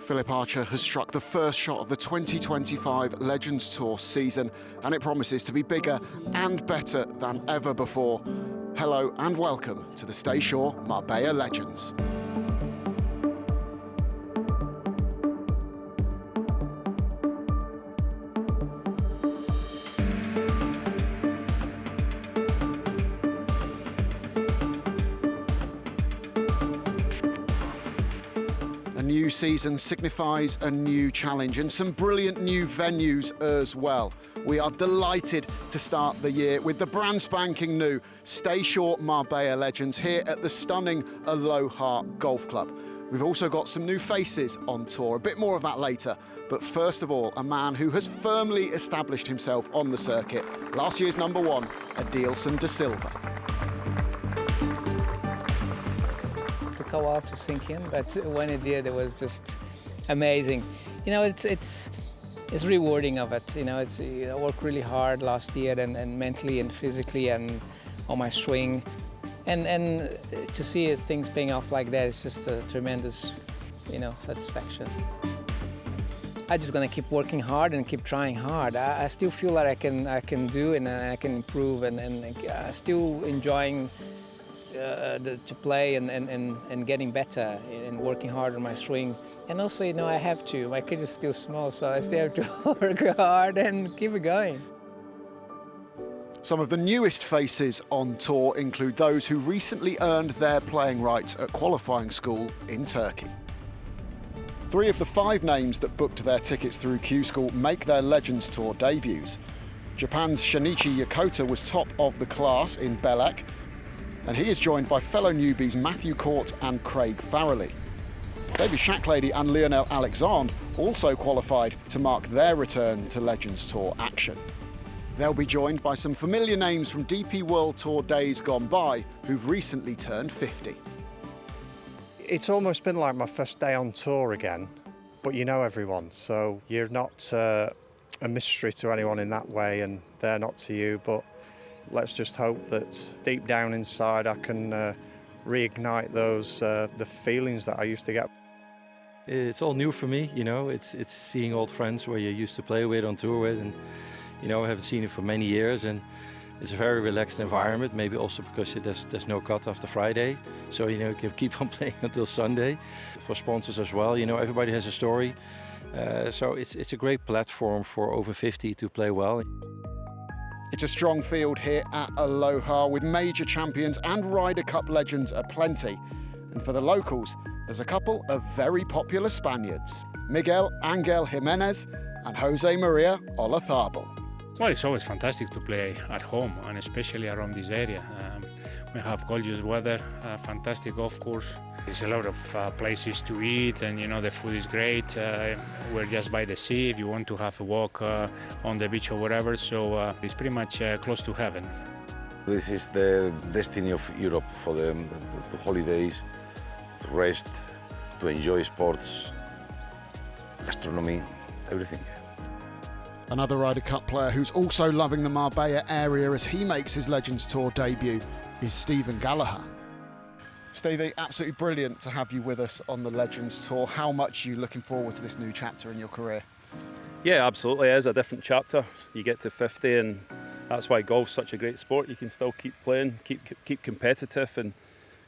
Philip Archer has struck the first shot of the 2025 Legends Tour season, and it promises to be bigger and better than ever before. Hello and welcome to the Staysure Marbella Legends. A new season signifies a new challenge and some brilliant new venues as well. We are delighted to start the year with the brand spanking new Staysure Marbella Legends here at the stunning Aloha Golf Club. We've also got some new faces on tour, a bit more of that later. But first of all, a man who has firmly established himself on the circuit. Last year's number one, Adilson de Silva. Took a while to sink in, but when it did, it was just amazing. You know, it's rewarding of it. You know, I worked really hard last year and mentally and physically and on my swing, and to see things paying off like that is just a tremendous, satisfaction. I'm just gonna keep working hard and keep trying hard. I still feel that I can do and I can improve, and still enjoying to play and getting better and working hard on my swing. And also, I have to. My kid is still small, so I still have to work hard and keep it going. Some of the newest faces on tour include those who recently earned their playing rights at qualifying school in Turkey. 3 of the 5 names that booked their tickets through Q School make their Legends Tour debuts. Japan's Shinichi Yokota was top of the class in Belek, and he is joined by fellow newbies Matthew Court and Craig Farrelly. David Shacklady and Lionel Alexandre also qualified to mark their return to Legends Tour action. They'll be joined by some familiar names from DP World Tour days gone by who've recently turned 50. It's almost been like my first day on tour again, but you know everyone, so you're not a mystery to anyone in that way, and they're not to you, but let's just hope that deep down inside I can reignite those the feelings that I used to get. It's all new for me, it's seeing old friends where you used to play with, on tour with, and I haven't seen it for many years, and it's a very relaxed environment, maybe also because there's no cut after Friday, so you can keep on playing until Sunday. For sponsors as well, everybody has a story, so it's a great platform for over 50 to play well. It's a strong field here at Aloha with major champions and Ryder Cup legends aplenty. And for the locals, there's a couple of very popular Spaniards, Miguel Angel Jimenez and Jose Maria Olazabal. Well, it's always fantastic to play at home, and especially around this area. We have gorgeous weather, fantastic golf course. There's a lot of places to eat, and the food is great. We're just by the sea if you want to have a walk on the beach or whatever, so it's pretty much close to heaven. This is the destiny of Europe for the holidays, to rest, to enjoy sports, gastronomy, everything. Another Ryder Cup player who's also loving the Marbella area as he makes his Legends Tour debut is Stephen Gallaher. Stevie, absolutely brilliant to have you with us on the Legends Tour. How much are you looking forward to this new chapter in your career? Yeah, absolutely. It is a different chapter. You get to 50, and that's why golf's such a great sport. You can still keep playing, keep competitive, and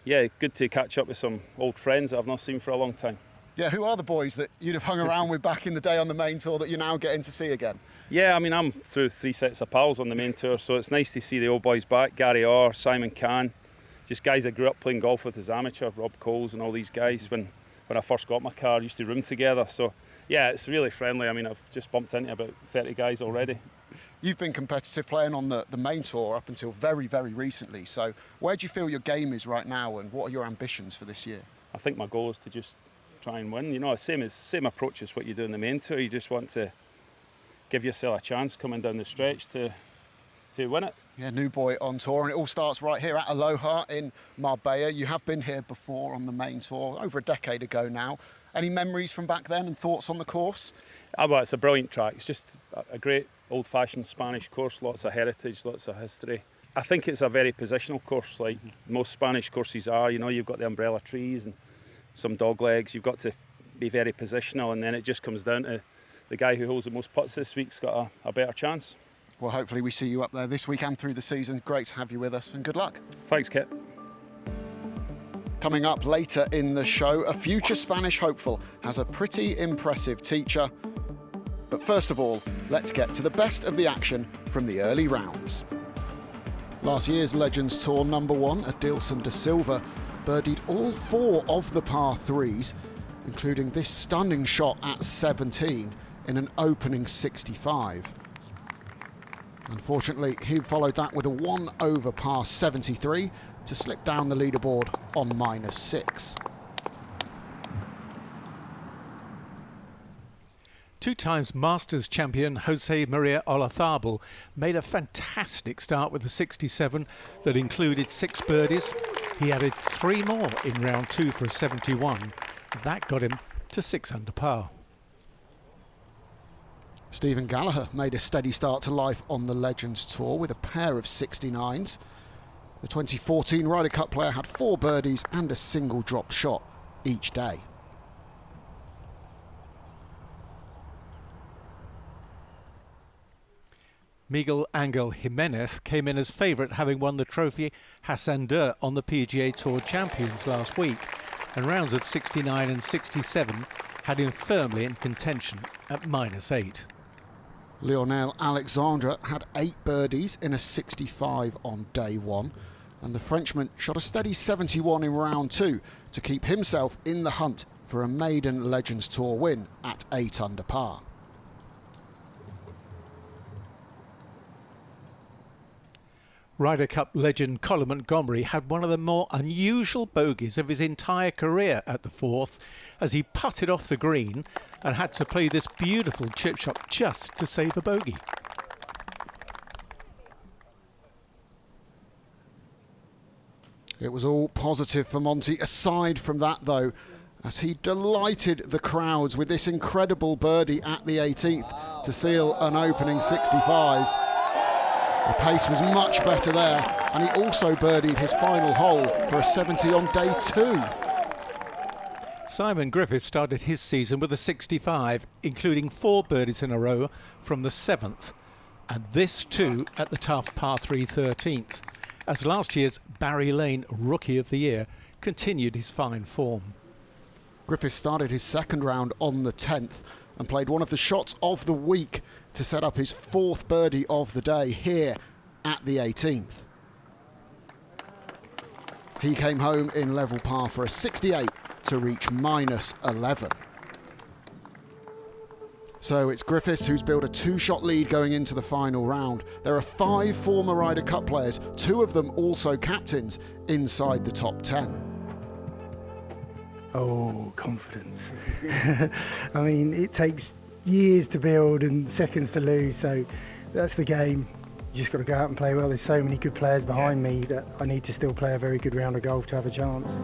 yeah, good to catch up with some old friends that I've not seen for a long time. Yeah, who are the boys that you'd have hung around with back in the day on the main tour that you're now getting to see again? Yeah, I'm through 3 sets of pals on the main tour, so it's nice to see the old boys back. Gary Orr, Simon Can, just guys I grew up playing golf with as amateur, Rob Coles and all these guys. When I first got my car, I used to room together. So yeah, it's really friendly. I've just bumped into about 30 guys already. You've been competitive playing on the main tour up until very, very recently. So where do you feel your game is right now, and what are your ambitions for this year? I think my goal is to just try and win. Same approach as what you do in the main tour. You just want to give yourself a chance coming down the stretch to win it. Yeah, new boy on tour, and it all starts right here at Aloha in Marbella. You have been here before on the main tour, over a decade ago now. Any memories from back then and thoughts on the course? Well, it's a brilliant track. It's just a great old-fashioned Spanish course, lots of heritage, lots of history. I think it's a very positional course, like most Spanish courses are. You've got the umbrella trees and some dog legs. You've got to be very positional, and then it just comes down to the guy who holds the most putts this week's got a better chance. Well, hopefully we see you up there this week and through the season. Great to have you with us, and good luck. Thanks, Kit. Coming up later in the show, a future Spanish hopeful has a pretty impressive teacher. But first of all, let's get to the best of the action from the early rounds. Last year's Legends Tour #1, Adilson de Silva, birdied all 4 of the par 3s, including this stunning shot at 17 in an opening 65. Unfortunately, he followed that with a 1 over par 73 to slip down the leaderboard on -6. Two times Masters champion Jose Maria Olazabal made a fantastic start with a 67 that included 6 birdies. He added 3 more in round 2 for a 71. That got him to 6 under par. Stephen Gallaher made a steady start to life on the Legends Tour with a pair of 69s. The 2014 Ryder Cup player had 4 birdies and a single dropped shot each day. Miguel Angel Jimenez came in as favourite, having won the trophy Hassander on the PGA Tour Champions last week, and rounds of 69 and 67 had him firmly in contention at -8. Lionel Alexandre had 8 birdies in a 65 on day 1, and the Frenchman shot a steady 71 in round 2 to keep himself in the hunt for a maiden Legends Tour win at 8 under par. Ryder Cup legend Colin Montgomerie had one of the more unusual bogeys of his entire career at the 4th as he putted off the green and had to play this beautiful chip shot just to save a bogey. It was all positive for Monty, aside from that though, as he delighted the crowds with this incredible birdie at the 18th to seal an opening 65. The pace was much better there, and he also birdied his final hole for a 70 on day 2. Simon Griffiths started his season with a 65, including 4 birdies in a row from the 7th, and this too at the tough par 3 13th, as last year's Barry Lane Rookie of the Year continued his fine form. Griffiths started his second round on the 10th and played one of the shots of the week to set up his 4th birdie of the day here at the 18th. He came home in level par for a 68 to reach -11. So it's Griffiths who's built a 2-shot lead going into the final round. There are 5 former Ryder Cup players, 2 of them also captains, inside the top 10. Oh, confidence. I mean, it takes years to build and seconds to lose, so that's the game. You just got to go out and play well. There's so many good players behind me that I need to still play a very good round of golf to have a chance.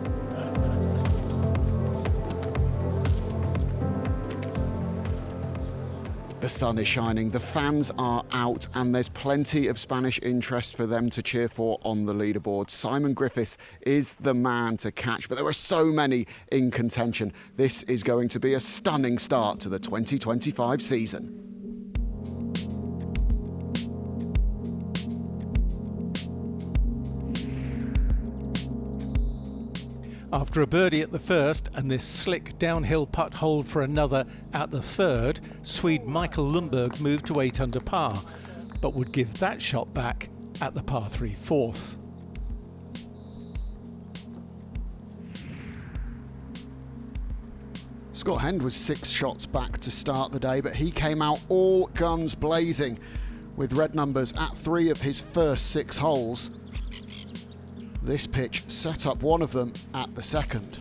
The sun is shining, the fans are out, and there's plenty of Spanish interest for them to cheer for on the leaderboard. Simon Griffiths is the man to catch, but there are so many in contention. This is going to be a stunning start to the 2025 season. After a birdie at the first and this slick downhill putt hold for another at the 3rd, Swede Michael Lundberg moved to 8 under par, but would give that shot back at the par 3 4th. Scott Hend was 6 shots back to start the day, but he came out all guns blazing with red numbers at 3 of his first 6 holes. This pitch set up one of them at the 2nd.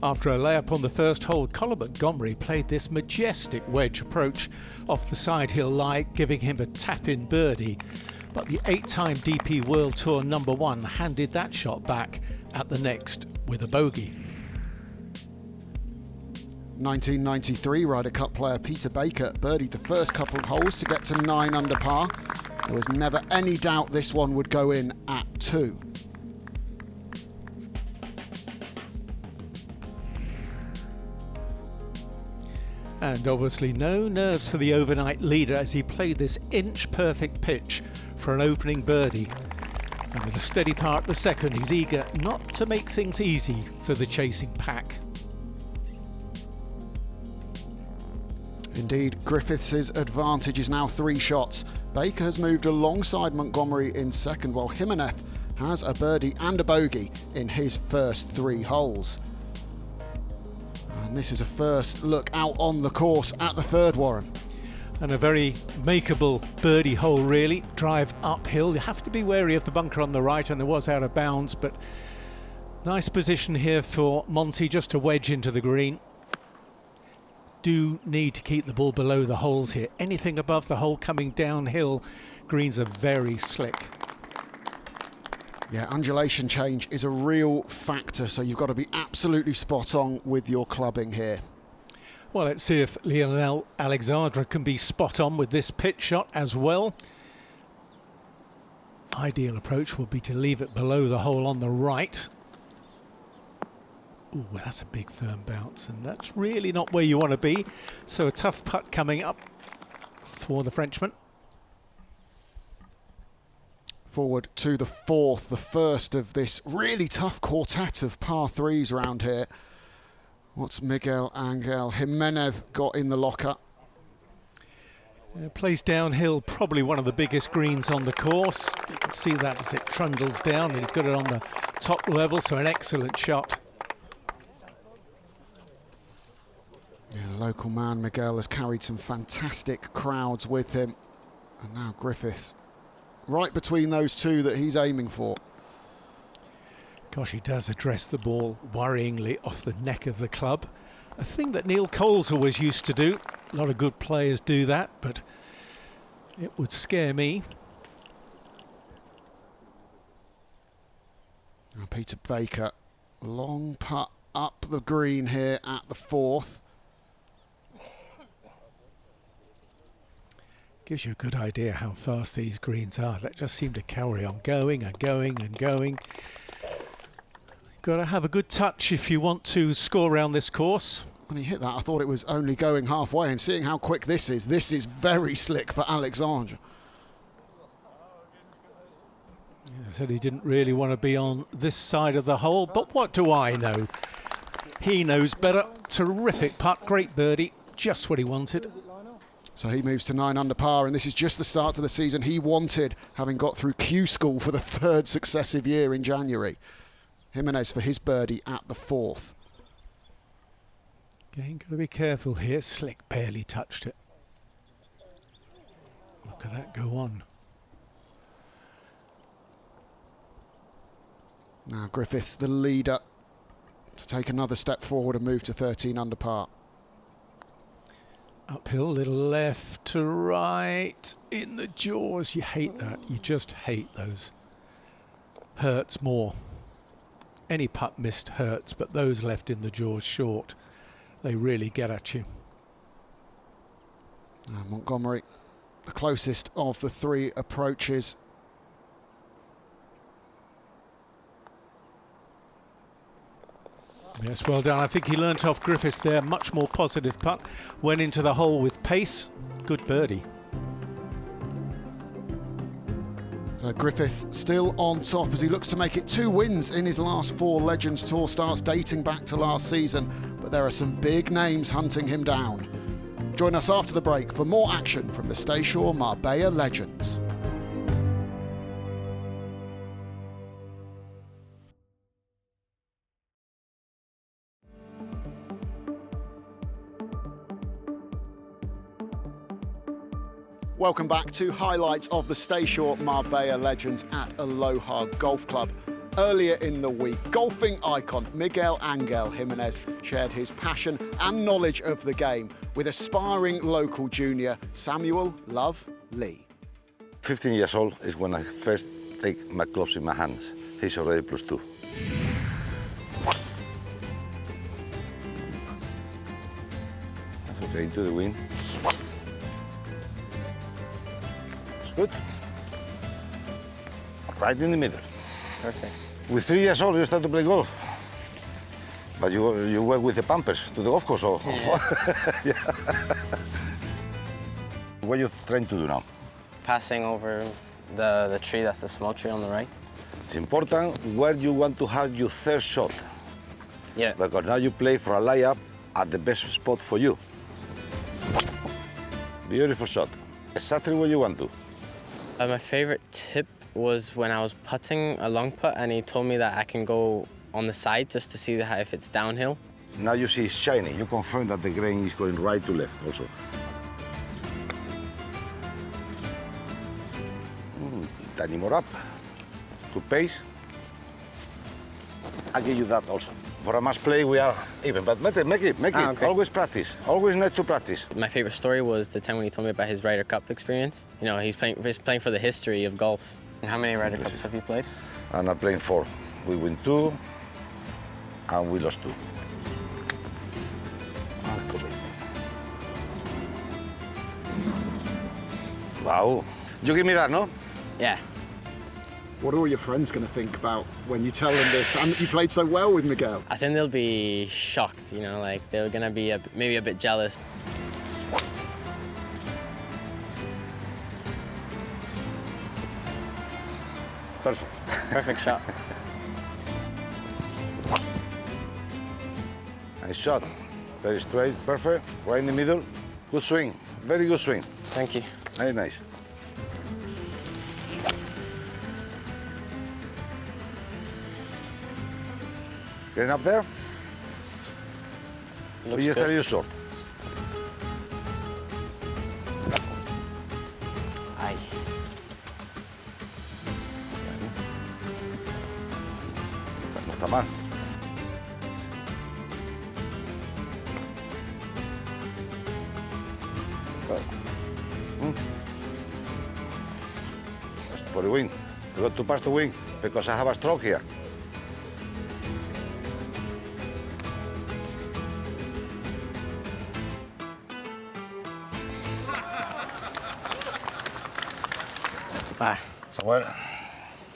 After a layup on the first hole, Colin Montgomerie played this majestic wedge approach off the side hill lie, giving him a tap-in birdie. But the 8-time DP World Tour #1 handed that shot back at the next with a bogey. 1993 Ryder Cup player Peter Baker birdied the first couple of holes to get to 9 under par. There was never any doubt this one would go in at 2. And obviously no nerves for the overnight leader as he played this inch-perfect pitch for an opening birdie. And with a steady part the second, he's eager not to make things easy for the chasing pack. Indeed, Griffiths' advantage is now 3 shots. Baker has moved alongside Montgomerie in second, while Jimenez has a birdie and a bogey in his first 3 holes. And this is a first look out on the course at the third, Warren. And a very makeable birdie hole really. Drive uphill. You have to be wary of the bunker on the right, and there was out of bounds, but nice position here for Monty, just a wedge into the green. Do need to keep the ball below the holes here. Anything above the hole coming downhill, greens are very slick. Yeah, undulation change is a real factor, so you've got to be absolutely spot on with your clubbing here. Well, let's see if Lionel Alexandre can be spot on with this pitch shot as well. Ideal approach will be to leave it below the hole on the right. Ooh, well, that's a big firm bounce, and that's really not where you want to be. So a tough putt coming up for the Frenchman. Forward to the 4th, the first of this really tough quartet of par 3s around here. What's Miguel Angel Jimenez got in the locker? Plays downhill, probably one of the biggest greens on the course. You can see that as it trundles down, and he's got it on the top level, so an excellent shot. Yeah, the local man Miguel has carried some fantastic crowds with him, and now Griffiths right between those two that he's aiming for. Gosh, he does address the ball worryingly off the neck of the club. A thing that Neil Cole's always used to do. A lot of good players do that, but it would scare me. Now Peter Baker, long putt up the green here at the 4th. Gives you a good idea how fast these greens are. They just seem to carry on going and going and going. Got to have a good touch if you want to score around this course. When he hit that, I thought it was only going halfway, and seeing how quick this is very slick for Alexandre. I said he didn't really want to be on this side of the hole, but what do I know? He knows better. Terrific putt, great birdie, just what he wanted. So he moves to 9 under par, and this is just the start to the season he wanted, having got through Q School for the 3rd successive year in January. Jimenez for his birdie at the 4th. Again, got to be careful here. Slick barely touched it. Look at that go on. Now Griffiths, the leader, to take another step forward and move to 13 under par. Uphill, little left to right, in the jaws. You hate that. You just hate those. Hurts more. Any putt missed hurts, but those left in the jaws short, they really get at you. Montgomerie, the closest of the 3 approaches. Yes, well done. I think he learnt off Griffiths there. Much more positive putt. Went into the hole with pace. Good birdie. Griffiths still on top as he looks to make it 2 wins in his last 4 Legends Tour starts dating back to last season. But there are some big names hunting him down. Join us after the break for more action from the Staysure Marbella Legends. Welcome back to highlights of the Staysure Marbella Legends at Aloha Golf Club. Earlier in the week, golfing icon Miguel Angel Jimenez shared his passion and knowledge of the game with aspiring local junior Samuel Love Lee. 15 years old is when I first take my clubs in my hands. He's already +2. That's okay, into the wind. Good. right in the middle. Perfect. With 3 years old, you start to play golf. But you went with the Pampers to the golf course, or? Yeah. What are you trying to do now? Passing over the tree, that's the small tree on the right. It's important where you want to have your third shot. Yeah. Because now you play for a layup at the best spot for you. Beautiful shot. Exactly where you want to. My favorite tip was when I was putting a long putt, and he told me that I can go on the side just to see if it's downhill. Now you see it's shiny. You confirm that the grain is going right to left also. Tiny more up to pace. I give you that also. For a match play, we are even, but make it. Okay. Always practice. Always need to practice. My favorite story was the time when he told me about his Ryder Cup experience. You know, he's playing for the history of golf. How many Ryder Cups have you played? And I'm playing 4. We win 2, and we lost 2. Wow. You give me that, no? Yeah. What are all your friends going to think about when you tell them this and that you played so well with Miguel? I think they'll be shocked, you know, like they're gonna be maybe a bit jealous. Perfect. Perfect shot. Nice shot. Very straight, perfect. Right in the middle. Good swing. Very good swing. Thank you. Very nice. Getting up there? Looks We just good. tell you short. Aye. No está mal. Just for the wing. You got to pass the wing because I have a stroke here. Bye. Samuel,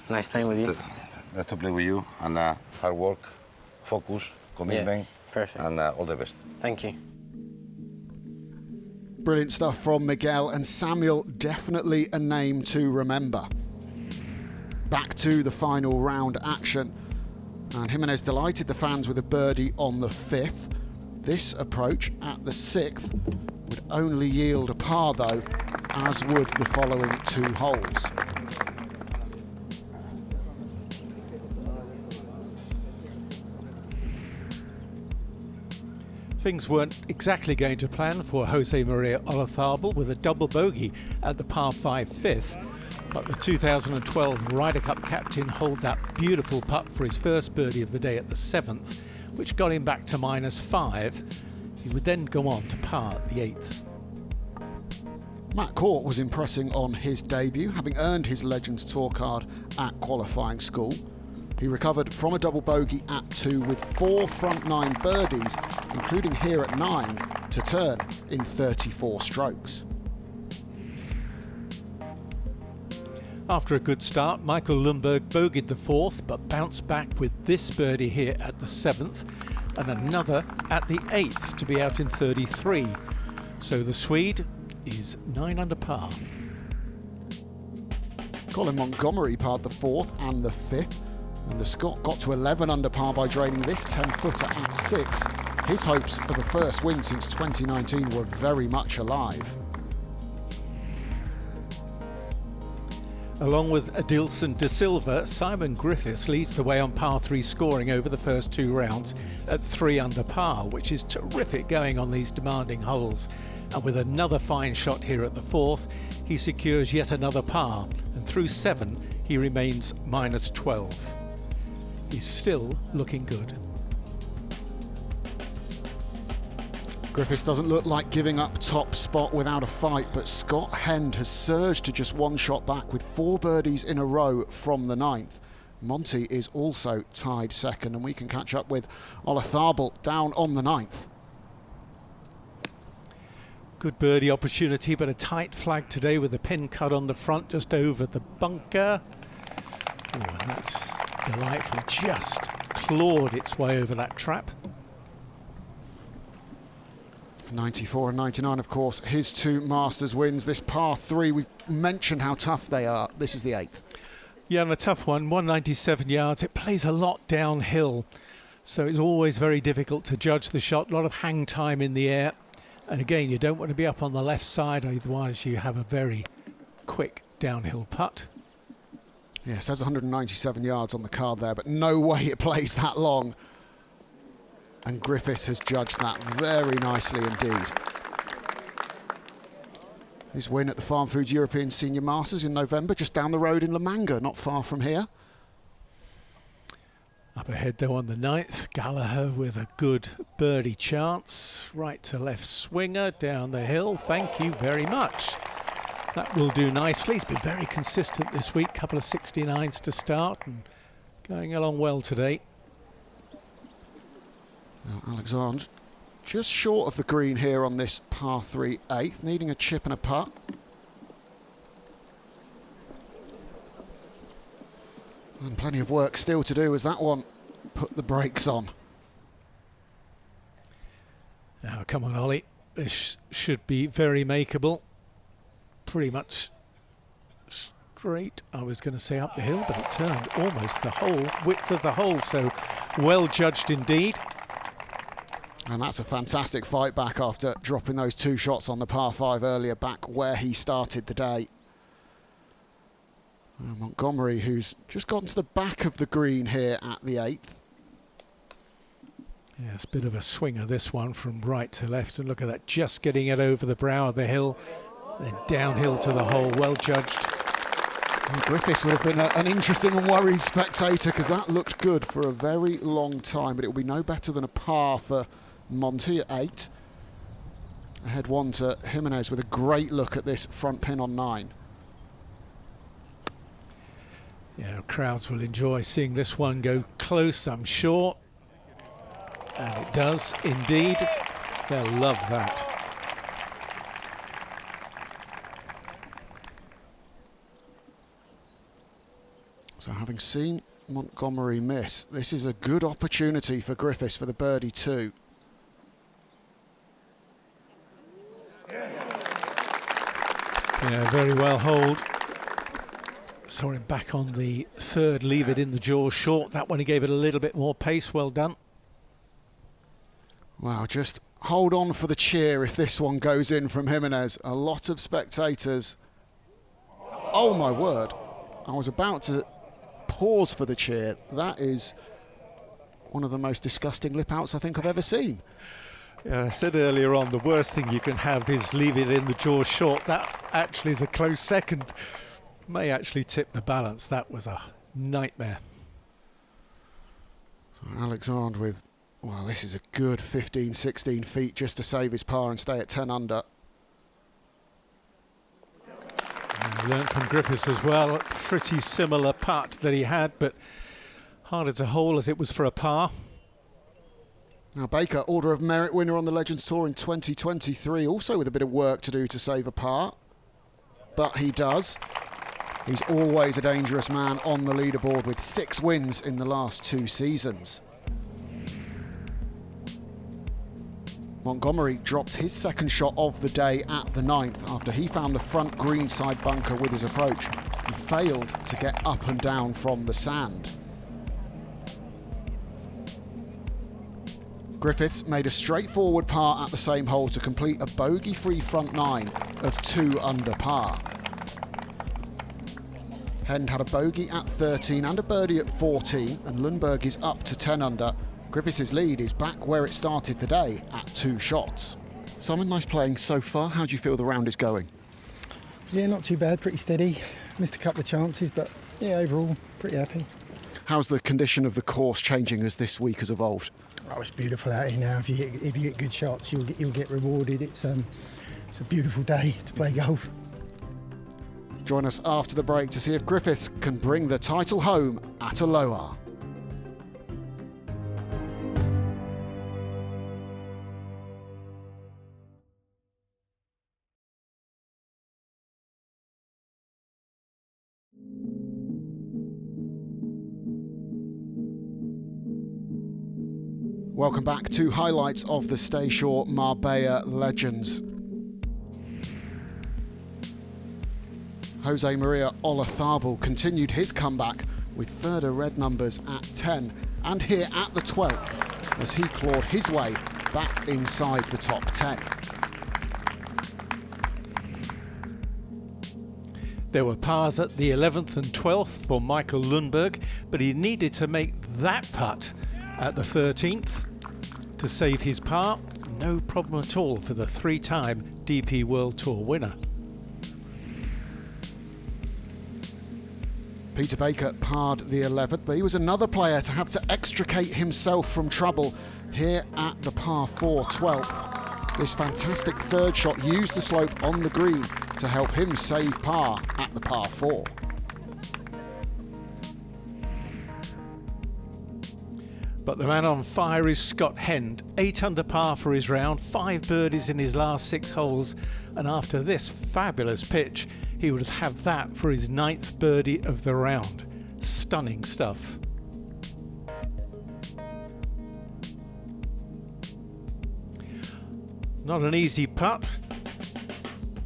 Nice playing with you. nice to play with you, and hard work, focus, commitment, Perfect. and all the best. Thank you. Brilliant stuff from Miguel, and Samuel, definitely a name to remember. Back to the final round action, and Jimenez delighted the fans with a birdie on the 5th. This approach at the 6th would only yield a par though, as would the following 2 holes. Things weren't exactly going to plan for Jose Maria Olazabal with a double bogey at the par 5 5th, but the 2012 Ryder Cup captain holed that beautiful putt for his first birdie of the day at the 7th, which got him back to -5. He would then go on to par at the 8th. Matt Court was impressing on his debut, having earned his Legends Tour card at qualifying school. He recovered from a double bogey at 2 with 4 front 9 birdies, including here at 9, to turn in 34 strokes. After a good start, Michael Lundberg bogeyed the 4th, but bounced back with this birdie here at the 7th, and another at the 8th to be out in 33. So the Swede is 9 under par. Colin Montgomerie parred the 4th and the 5th, and the Scot got to 11 under par by draining this 10-footer at 6. His hopes of a first win since 2019 were very much alive. Along with Adilson De Silva, Simon Griffiths leads the way on par 3 scoring over the first 2 rounds at 3 under par, which is terrific going on these demanding holes. And with another fine shot here at the 4th, he secures yet another par, and through 7 he remains -12. He's still looking good. Griffiths doesn't look like giving up top spot without a fight, but Scott Hend has surged to just 1 shot back with 4 birdies in a row from the 9th. Monty is also tied second, and we can catch up with Olazabal down on the 9th. Good birdie opportunity, but a tight flag today with the pin cut on the front just over the bunker. Oh, and that's delightful. Just clawed its way over that trap. 94 and 99, of course, his two Masters wins. This par 3, we've mentioned how tough they are. This is the 8th. Yeah, and a tough one, 197 yards. It plays a lot downhill, so it's always very difficult to judge the shot. A lot of hang time in the air. And again, you don't want to be up on the left side, otherwise you have a very quick downhill putt. Yeah, it says 197 yards on the card there, but no way it plays that long. And Griffiths has judged that very nicely indeed. His win at the Farm Foods European Senior Masters in November, just down the road in La Manga, not far from here. Up ahead though on the 9th, Gallaher with a good birdie chance. Right to left swinger down the hill. Thank you very much. That will do nicely. He's been very consistent this week. Couple of 69s to start and going along well today. Now Alexandre just short of the green here on this par 3 8th, needing a chip and a putt. And plenty of work still to do as that one put the brakes on. Now come on Ollie, this should be very makeable. Pretty much straight, I was going to say up the hill, but it turned almost the whole width of the hole, so well judged indeed. And that's a fantastic fight back after dropping those 2 shots on the par 5 earlier, back where he started the day. Montgomerie, who's just gotten to the back of the green here at the 8th. Yeah, it's a bit of a swinger, this one, from right to left. And look at that, just getting it over the brow of the hill, then downhill to the hole, well judged. And Griffiths would have been an interesting and worried spectator, because that looked good for a very long time, but it will be no better than a par for Monty at 8. Ahead 1 to Jimenez with a great look at this front pin on 9. Yeah, crowds will enjoy seeing this one go close, I'm sure. And it does indeed. They'll love that. So having seen Montgomerie miss, this is a good opportunity for Griffiths for the birdie 2. Yeah, very well holed. Saw him back on the 3rd, leave it in the jaws short. That one he gave it a little bit more pace, well done. Wow, just hold on for the cheer if this one goes in from Jimenez. A lot of spectators. Oh my word, I was about to pause for the cheer. That is one of the most disgusting lip outs I think I've ever seen. Yeah, I said earlier on, the worst thing you can have is leave it in the jaws short. That actually is a close second. May actually tip the balance. That was a nightmare. So Alexandre with, well, this is a good 15, 16 feet just to save his par and stay at 10 under. And learned from Griffiths as well. Pretty similar putt that he had, but harder to hole as it was for a par. Now Baker, Order of Merit winner on the Legends Tour in 2023, also with a bit of work to do to save a par. But he does. He's always a dangerous man on the leaderboard with 6 wins in the last 2 seasons. Montgomerie dropped his 2nd shot of the day at the 9th after he found the front greenside bunker with his approach and failed to get up and down from the sand. Griffiths made a straightforward par at the same hole to complete a bogey-free front 9 of 2 under par. Hend had a bogey at 13 and a birdie at 14, and Lundberg is up to 10 under. Griffiths' lead is back where it started the day at 2 shots. Simon, nice playing so far. How do you feel the round is going? Yeah, not too bad, pretty steady. Missed a couple of chances, but yeah, overall, pretty happy. How's the condition of the course changing as this week has evolved? Oh, it's beautiful out here now. If you get good shots, you'll get rewarded. It's a beautiful day to play golf. Join us after the break to see if Griffiths can bring the title home at Aloha. Welcome back to highlights of the Staysure Marbella legends. Jose Maria Olazabal continued his comeback with further red numbers at 10 and here at the 12th as he clawed his way back inside the top 10. There were pars at the 11th and 12th for Michael Lundberg, but he needed to make that putt at the 13th to save his par. No problem at all for the three-time DP World Tour winner. Peter Baker parred the 11th, but he was another player to have to extricate himself from trouble here at the par 4 12th. This fantastic third shot used the slope on the green to help him save par at the par 4. But the man on fire is Scott Hend, 8 under par for his round, 5 birdies in his last 6 holes, and after this fabulous pitch, he would have that for his 9th birdie of the round. Stunning stuff. Not an easy putt,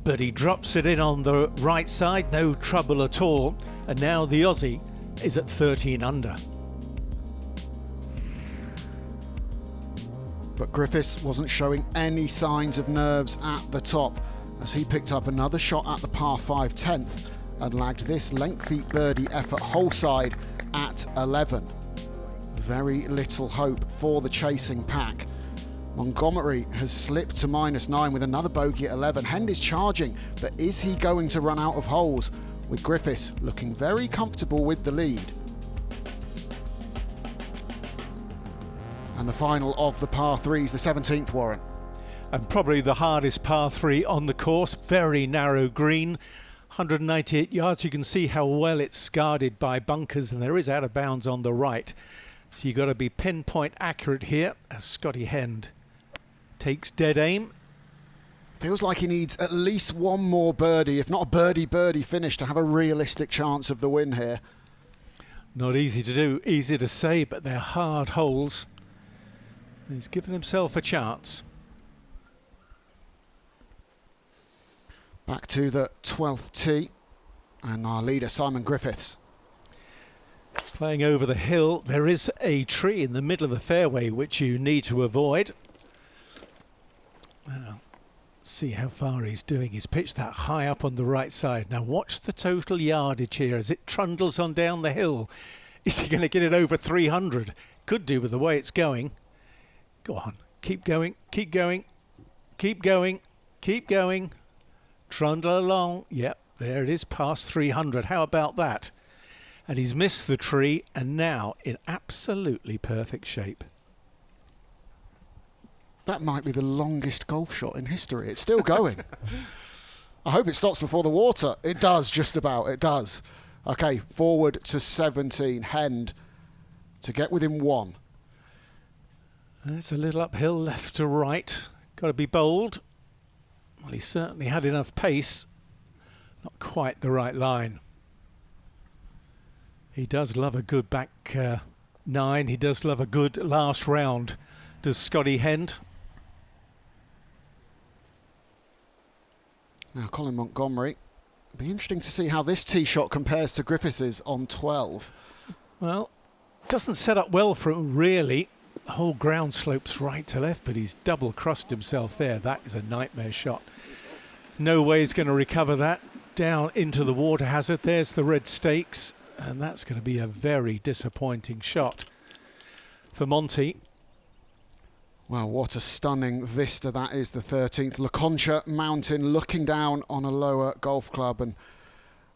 but he drops it in on the right side, no trouble at all, and now the Aussie is at 13 under. But Griffiths wasn't showing any signs of nerves at the top as he picked up another shot at the par 5 10th and lagged this lengthy birdie effort hole side at 11. Very little hope for the chasing pack. Montgomerie has slipped to -9 with another bogey at 11. Hend is charging, but is he going to run out of holes? With Griffiths looking very comfortable with the lead. And the final of the par 3s, the 17th, Warren. And probably the hardest par 3 on the course, very narrow green, 198 yards. You can see how well it's guarded by bunkers, and there is out of bounds on the right. So you've got to be pinpoint accurate here as Scotty Hend takes dead aim. Feels like he needs at least one more birdie, if not a birdie finish, to have a realistic chance of the win here. Not easy to do, easy to say, but they're hard holes. He's given himself a chance. Back to the 12th tee, and our leader Simon Griffiths. Playing over the hill, there is a tree in the middle of the fairway which you need to avoid. Well, see how far he's doing. He's pitched that high up on the right side. Now watch the total yardage here as it trundles on down the hill. Is he going to get it over 300? Could do with the way it's going. Go on, keep going, keep going, keep going, keep going. Trundle along. Yep, there it is, past 300. How about that? And he's missed the tree and now in absolutely perfect shape. That might be the longest golf shot in history. It's still going. I hope it stops before the water. It does, just about. It does. Okay, forward to 17. Hend to get within 1. It's a little uphill left to right. Got to be bold. Well, he certainly had enough pace. Not quite the right line. He does love a good back 9. He does love a good last round. Does Scotty Hend? Now, Colin Montgomerie. It'll be interesting to see how this tee shot compares to Griffiths' on 12. Well, doesn't set up well for him, really. The whole ground slopes right to left, but he's double crossed himself there. That is a nightmare shot. No way he's going to recover that. Down into the water hazard. There's the red stakes, and that's going to be a very disappointing shot for Monty. Well, what a stunning vista that is, the 13th. La Concha Mountain looking down on a lower golf club, and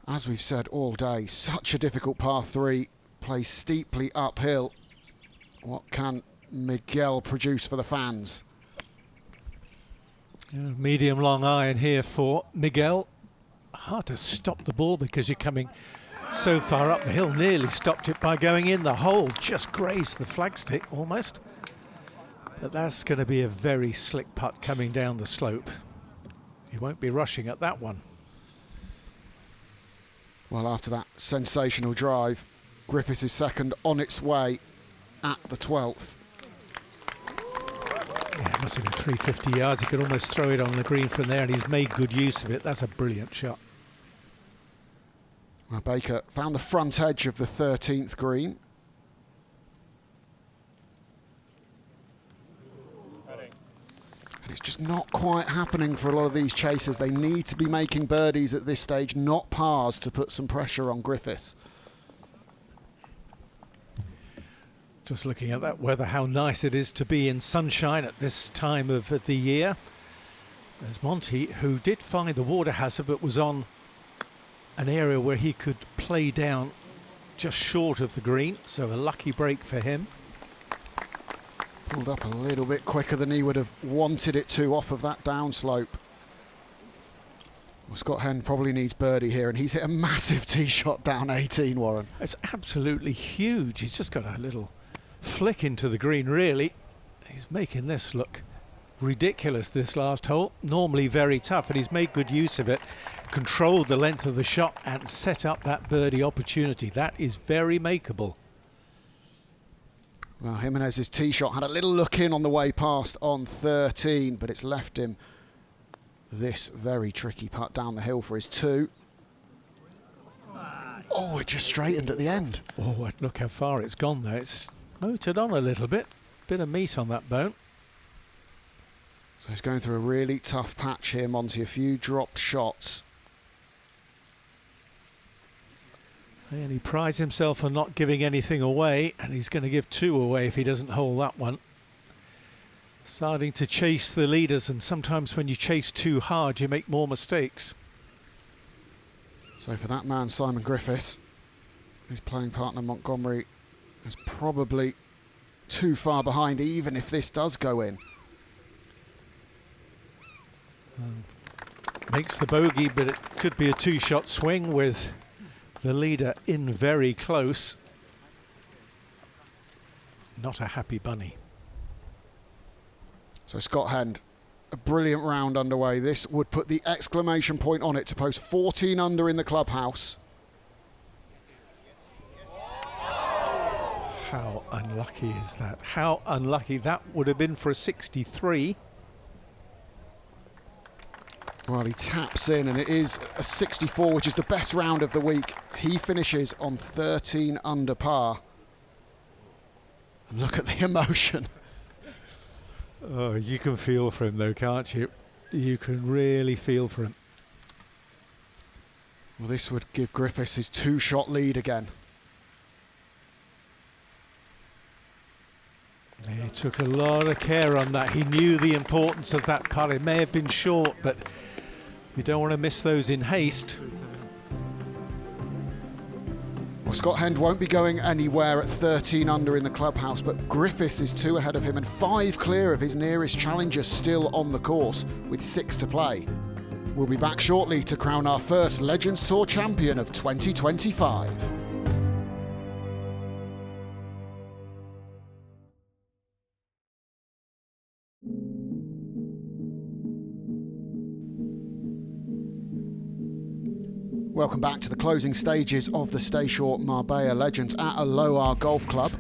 as we've said all day, such a difficult par 3, plays steeply uphill. What can Miguel produce for the fans? Yeah, medium long iron here for Miguel. Hard to stop the ball because you're coming so far up the hill. Nearly stopped it by going in the hole. Just grazed the flagstick almost. But that's going to be a very slick putt coming down the slope. He won't be rushing at that one. Well, after that sensational drive, Griffiths is second on its way at the 12th. Yeah, it must have been 350 yards. He could almost throw it on the green from there, and he's made good use of it. That's a brilliant shot. Well, Baker found the front edge of the 13th green. And it's just not quite happening for a lot of these chasers. They need to be making birdies at this stage, not pars, to put some pressure on Griffiths. Just looking at that weather, how nice it is to be in sunshine at this time of the year. There's Monty, who did find the water hazard, but was on an area where he could play down just short of the green, so a lucky break for him. Pulled up a little bit quicker than he would have wanted it to off of that downslope. Well, Scott Hend probably needs birdie here, and he's hit a massive tee shot down 18, Warren. It's absolutely huge. He's just got a little flick into the green, really. He's making this look ridiculous, this last hole. Normally very tough, and he's made good use of it. Controlled the length of the shot and set up that birdie opportunity. That is very makeable. Well, Jimenez's tee shot had a little look in on the way past on 13, but it's left him this very tricky putt down the hill for his 2. Oh, it just straightened at the end. Oh, look how far it's gone there. It's motored on a little bit. Bit of meat on that bone. So he's going through a really tough patch here, Monty. A few dropped shots. And he prides himself on not giving anything away, and he's going to give 2 away if he doesn't hold that one. Starting to chase the leaders, and sometimes when you chase too hard, you make more mistakes. So for that man, Simon Griffiths, his playing partner Montgomerie is probably too far behind, even if this does go in. Makes the bogey, but it could be a 2-shot swing with the leader in very close. Not a happy bunny. So Scott Hend, a brilliant round underway. This would put the exclamation point on it to post 14 under in the clubhouse. How unlucky is that? How unlucky. That would have been for a 63. Well, he taps in, and it is a 64, which is the best round of the week. He finishes on 13 under par. And look at the emotion. Oh, you can feel for him though, can't you? You can really feel for him. Well, this would give Griffiths his 2-shot lead again. He took a lot of care on that. He knew the importance of that putt. It may have been short, but you don't want to miss those in haste. Well, Scott Hend won't be going anywhere at 13 under in the clubhouse, but Griffiths is 2 ahead of him and 5 clear of his nearest challenger still on the course with 6 to play. We'll be back shortly to crown our first Legends Tour champion of 2025. Welcome back to the closing stages of the Staysure Marbella Legends at Aloha Golf Club.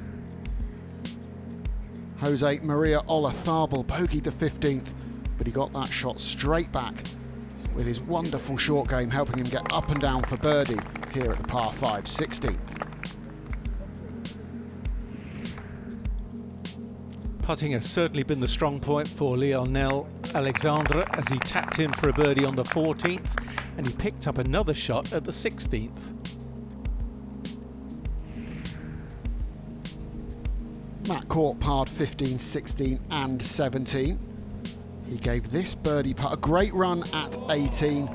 Jose Maria Olazabal bogeyed the 15th, but he got that shot straight back with his wonderful short game helping him get up and down for birdie here at the par 5 16th. Putting has certainly been the strong point for Lionel Alexandre as he tapped in for a birdie on the 14th, and he picked up another shot at the 16th. Matt Court parred 15, 16 and 17. He gave this birdie putt a great run at 18,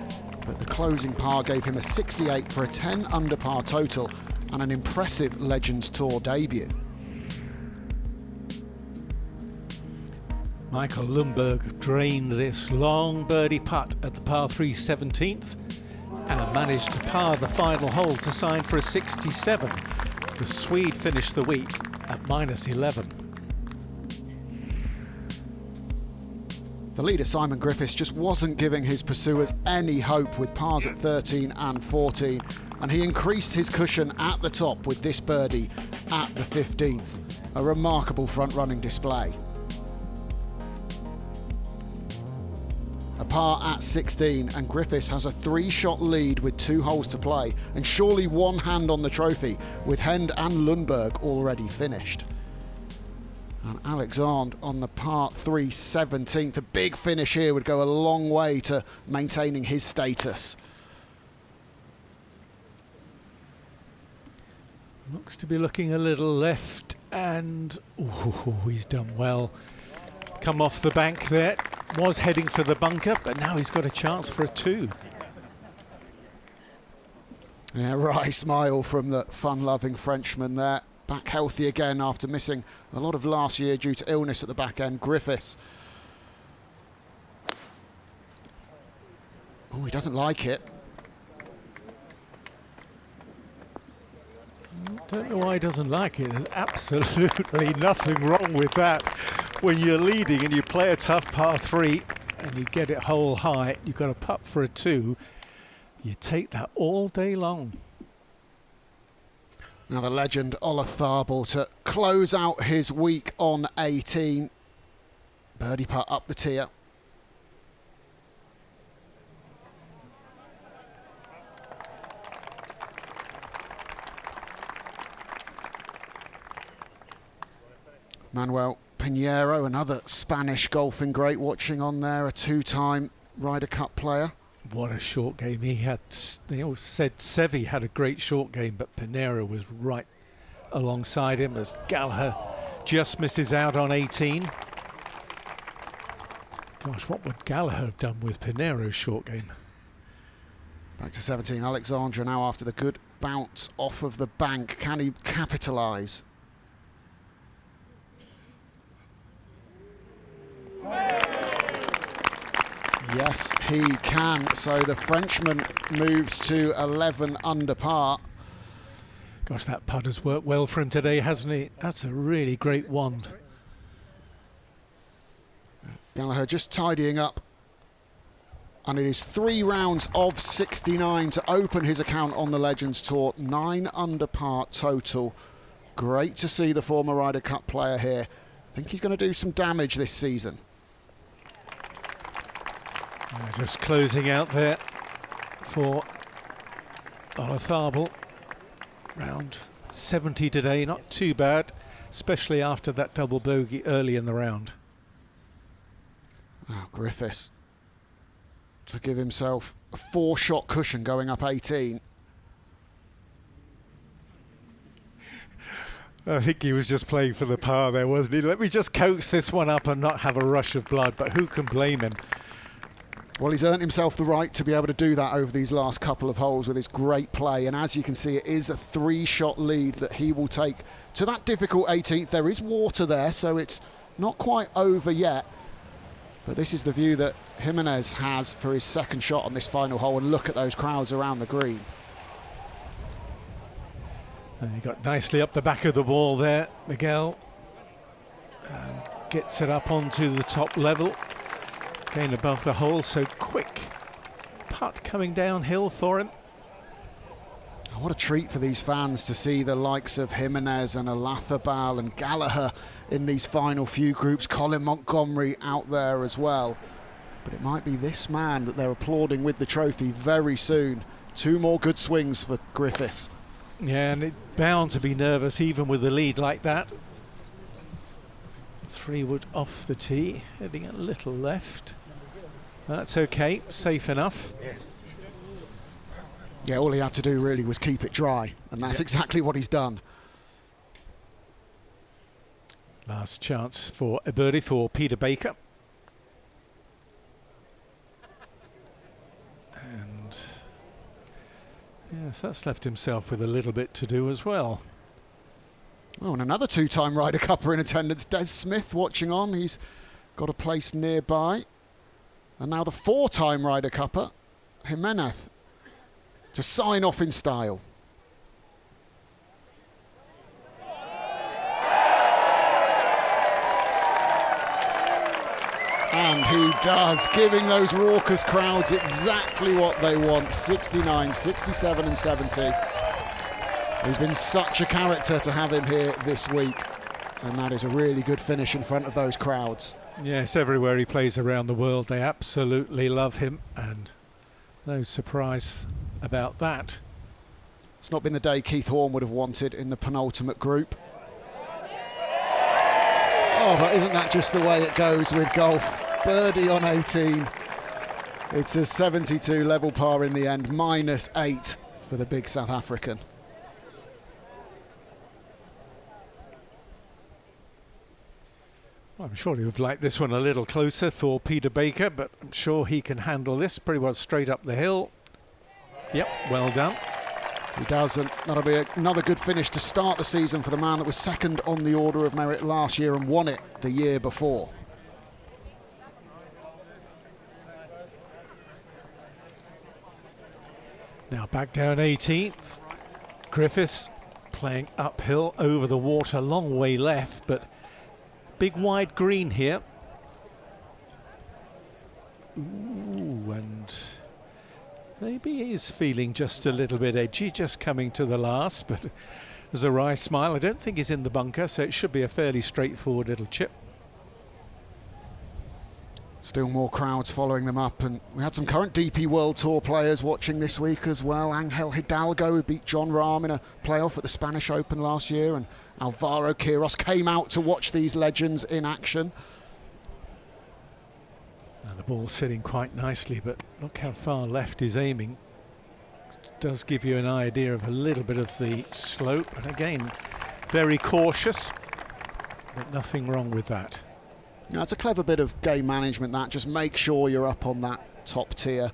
but the closing par gave him a 68 for a 10 under par total and an impressive Legends Tour debut. Michael Lundberg drained this long birdie putt at the par 3 17th and managed to par the final hole to sign for a 67. The Swede finished the week at -11. The leader, Simon Griffiths, just wasn't giving his pursuers any hope with pars at 13 and 14. and he increased his cushion at the top with this birdie at the 15th. A remarkable front-running display. A par at 16, and Griffiths has a 3-shot lead with 2 holes to play, and surely one hand on the trophy with Hend and Lundberg already finished. And Alexander on the par 3 17th. A big finish here would go a long way to maintaining his status. Looks to be looking a little left, and he's done well. Come off the bank there, was heading for the bunker, but now he's got a chance for a 2. Yeah, wry smile from the fun-loving Frenchman there. Back healthy again after missing a lot of last year due to illness at the back end. Griffiths. Oh, he doesn't like it. Don't know why he doesn't like it. There's absolutely nothing wrong with that. When you're leading and you play a tough par 3 and you get it hole high, you've got a putt for a 2. You take that all day long. Now the legend Olafable to close out his week on 18. Birdie putt up the tier. Manuel Pinheiro, another Spanish golfing great, watching on there, a 2-time Ryder Cup player. What a short game he had. They all said Seve had a great short game, but Pinheiro was right alongside him as Gallaher just misses out on 18. Gosh, what would Gallaher have done with Pinheiro's short game? Back to 17, Alexandra now after the good bounce off of the bank. Can he capitalise? Yes, he can. So the Frenchman moves to 11 under par. Gosh, that putt has worked well for him today, hasn't he? That's a really great wand. Gallaher just tidying up. And it is 3 rounds of 69 to open his account on the Legends Tour. 9 under par total. Great to see the former Ryder Cup player here. I think he's going to do some damage this season. Just closing out there for Olafable. Round 70 today, not too bad, especially after that double bogey early in the round. Oh, Griffiths to give himself a 4-shot cushion going up 18. I think he was just playing for the par there, wasn't he? Let me just coax this one up and not have a rush of blood, but who can blame him? Well, he's earned himself the right to be able to do that over these last couple of holes with his great play. And as you can see, it is a 3-shot lead that he will take to that difficult 18th. There is water there, so it's not quite over yet. But this is the view that Jimenez has for his second shot on this final hole. And look at those crowds around the green. And he got nicely up the back of the wall there, Miguel. And gets it up onto the top level. Again above the hole, so quick putt coming downhill for him. What a treat for these fans to see the likes of Jimenez and Olafable and Gallaher in these final few groups. Colin Montgomerie out there as well. But it might be this man that they're applauding with the trophy very soon. 2 more good swings for Griffiths. Yeah, and it's bound to be nervous even with the lead like that. 3-wood off the tee, heading a little left. That's okay, safe enough. Yeah, all he had to do really was keep it dry, and that's exactly what he's done. Last chance for a birdie for Peter Baker. And yes, that's left himself with a little bit to do as well. Oh, and another 2-time Ryder Cupper in attendance, Des Smith watching on. He's got a place nearby. And now the 4-time Ryder Cupper, Jimenez, to sign off in style. And And he does, giving those raucous crowds exactly what they want. 69, 67 and 70. He's been such a character to have him here this week. And that is a really good finish in front of those crowds. Yes, everywhere he plays around the world, they absolutely love him. And no surprise about that. It's not been the day Keith Horn would have wanted in the penultimate group. Oh, but isn't that just the way it goes with golf? Birdie on 18. It's a 72 level par in the end, -8 for the big South African. Well, I'm sure he would like this one a little closer for Peter Baker, but I'm sure he can handle this pretty well straight up the hill. Yep, well done. He does, and that'll be another good finish to start the season for the man that was second on the order of merit last year and won it the year before. Now back down 18th. Griffiths playing uphill over the water, long way left, but big wide green here. Ooh, and maybe he is feeling just a little bit edgy, just coming to the last, but there's a wry smile. I don't think he's in the bunker, so it should be a fairly straightforward little chip. Still more crowds following them up, and we had some current DP World Tour players watching this week as well. Angel Hidalgo, who beat John Rahm in a playoff at the Spanish Open last year, and Alvaro Quiros came out to watch these legends in action. Now the ball's sitting quite nicely, but look how far left he's aiming. It does give you an idea of a little bit of the slope, and again, very cautious, but nothing wrong with that. Now, it's a clever bit of game management, that. Just make sure you're up on that top tier.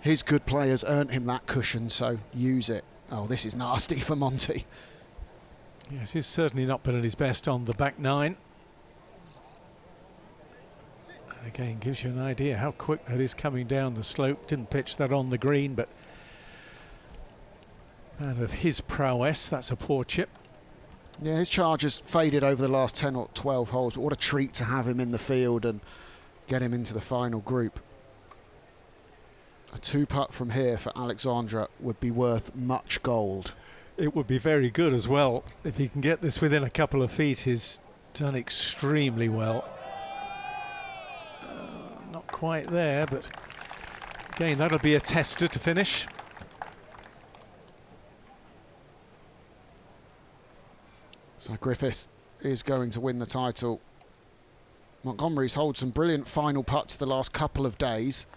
His good players earned him that cushion, so use it. Oh, this is nasty for Monty. Yes, he's certainly not been at his best on the back nine. And again, gives you an idea how quick that is coming down the slope. Didn't pitch that on the green, but out of his prowess, that's a poor chip. Yeah, his charge has faded over the last 10 or 12 holes, but what a treat to have him in the field and get him into the final group. A two-putt from here for Alexandra would be worth much gold. It would be very good as well. If he can get this within a couple of feet, he's done extremely well. Not quite there, but again, that'll be a tester to finish. So Griffiths is going to win the title. Montgomerie's holed some brilliant final putts the last couple of days.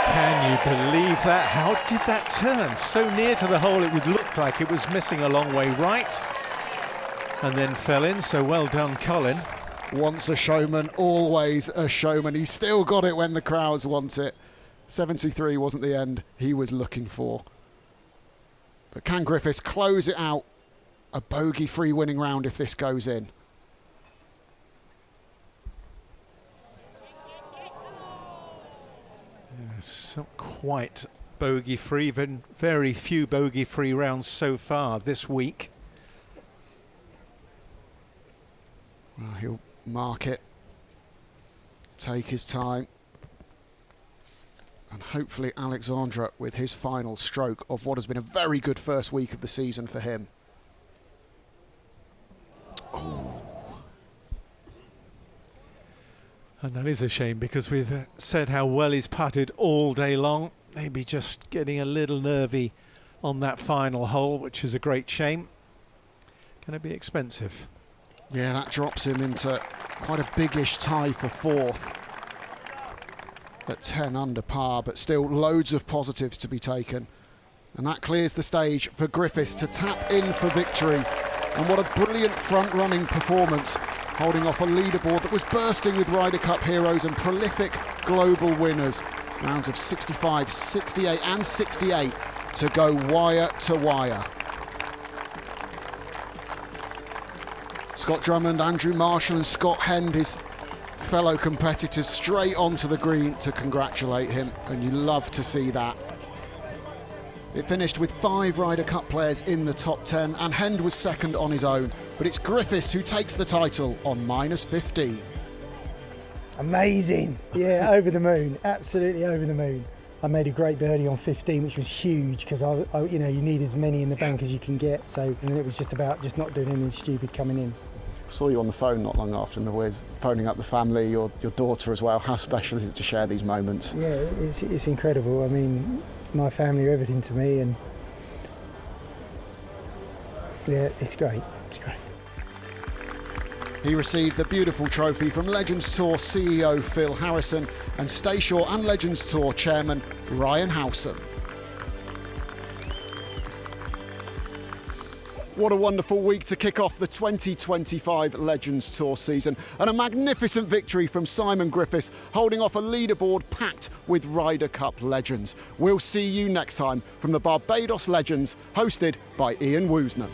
Can you believe that? How did that turn? So near to the hole it would look like it was missing a long way right. And then fell in, so well done, Colin. Once a showman, always a showman. He still got it when the crowds want it. 73 wasn't the end he was looking for. But can Griffiths close it out? A bogey-free winning round if this goes in. Yes, not quite bogey-free, but very few bogey-free rounds so far this week. Well, he'll mark it, take his time. And hopefully Alexandra with his final stroke of what has been a very good first week of the season for him. Ooh. And that is a shame because we've said how well he's putted all day long. Maybe just getting a little nervy on that final hole, which is a great shame. Going to be expensive. Yeah, that drops him into quite a biggish tie for fourth. At 10 under par, but still loads of positives to be taken. And that clears the stage for Griffiths to tap in for victory. And what a brilliant front-running performance, holding off a leaderboard that was bursting with Ryder Cup heroes and prolific global winners. Rounds of 65, 68 and 68 to go wire to wire. Scott Drummond, Andrew Marshall and Scott Hend, his fellow competitors, straight onto the green to congratulate him, and you love to see that. It finished with 5 Ryder Cup players in the top 10 and Hend was second on his own. But it's Griffiths who takes the title on -15. Amazing. Yeah, over the moon. Absolutely over the moon. I made a great birdie on 15, which was huge because you know, you need as many in the bank as you can get. So, and then it was just about just not doing anything stupid coming in. I saw you on the phone not long after, and we're phoning up the family, your daughter as well. How special is it to share these moments? Yeah, it's incredible. I mean, my family are everything to me, and yeah, it's great. It's great. He received the beautiful trophy from Legends Tour CEO Phil Harrison and Staysure and Legends Tour chairman Ryan Howson. What a wonderful week to kick off the 2025 Legends Tour season, and a magnificent victory from Simon Griffiths, holding off a leaderboard packed with Ryder Cup legends. We'll see you next time from the Barbados Legends, hosted by Ian Woosner.